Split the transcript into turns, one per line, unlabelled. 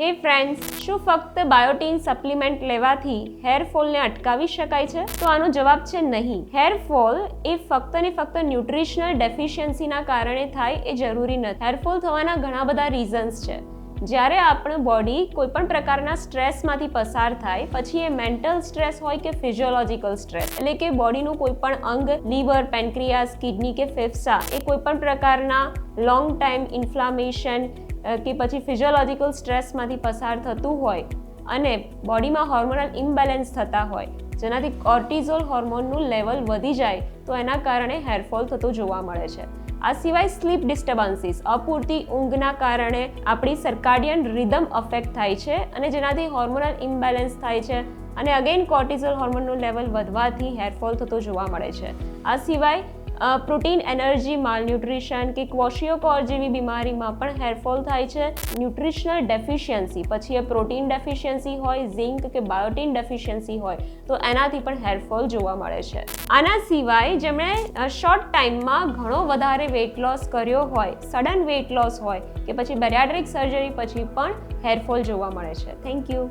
હે ફ્રેન્ડ્સ, શું ફક્ત બાયોટીન સપ્લિમેન્ટ લેવાથી હેરફોલને અટકાવી શકાય છે? તો આનો જવાબ છે નહીં. હેરફોલ એ ફક્ત ને ફક્ત ન્યુટ્રિશનલ ડેફિશિયન્સીના કારણે થાય એ જરૂરી નથી. હેરફોલ થવાના ઘણા બધા રીઝન્સ છે. જ્યારે આપણું બોડી કોઈપણ પ્રકારના સ્ટ્રેસમાંથી પસાર થાય, પછી એ મેન્ટલ સ્ટ્રેસ હોય કે ફિઝિયોલોજિકલ સ્ટ્રેસ, એટલે કે બોડીનું કોઈપણ અંગ, લીવર, પેન્ક્રિયાસ, કિડની કે ફેફસા, એ કોઈપણ પ્રકારના લોંગ ટાઈમ ઇન્ફ્લામેશન કે પછી ફિઝિયોલોજિકલ સ્ટ્રેસમાંથી પસાર થતું હોય અને બોડીમાં હોર્મોનલ ઇમ્બેલેન્સ થતા હોય, જેનાથી કોર્ટિઝોલ હોર્મોનનું લેવલ વધી જાય, તો એના કારણે હેરફોલ થતું જોવા મળે છે. આ સિવાય સ્લીપ ડિસ્ટર્બન્સીસ, અપૂરતી ઊંઘના કારણે આપણી સર્કાડિયન રિધમ અફેક્ટ થાય છે અને જેનાથી હોર્મોનલ ઇમ્બેલેન્સ થાય છે અને અગેન કોર્ટિઝોલ હોર્મોનનું લેવલ વધવાથી હેરફોલ થતો જોવા મળે છે. આ સિવાય પ્રોટીન એનર્જી માલન્યુટ્રિશન કે ક્વોશિયોકોર જેવી બીમારીમાં પણ હેરફોલ થાય છે. ન્યુટ્રિશનલ ડેફિશિયન્સી, પછી એ પ્રોટીન ડેફિશિયન્સી હોય, ઝિંક કે બાયોટીન ડેફિશિયન્સી હોય, તો એનાથી પણ હેરફોલ જોવા મળે છે. આના સિવાય જેમણે શોર્ટ ટાઈમમાં ઘણો વધારે વેઇટ લોસ કર્યો હોય, સડન વેઇટ લોસ હોય કે પછી બેરિયાટ્રિક સર્જરી પછી પણ હેરફોલ જોવા મળે છે. Thank you.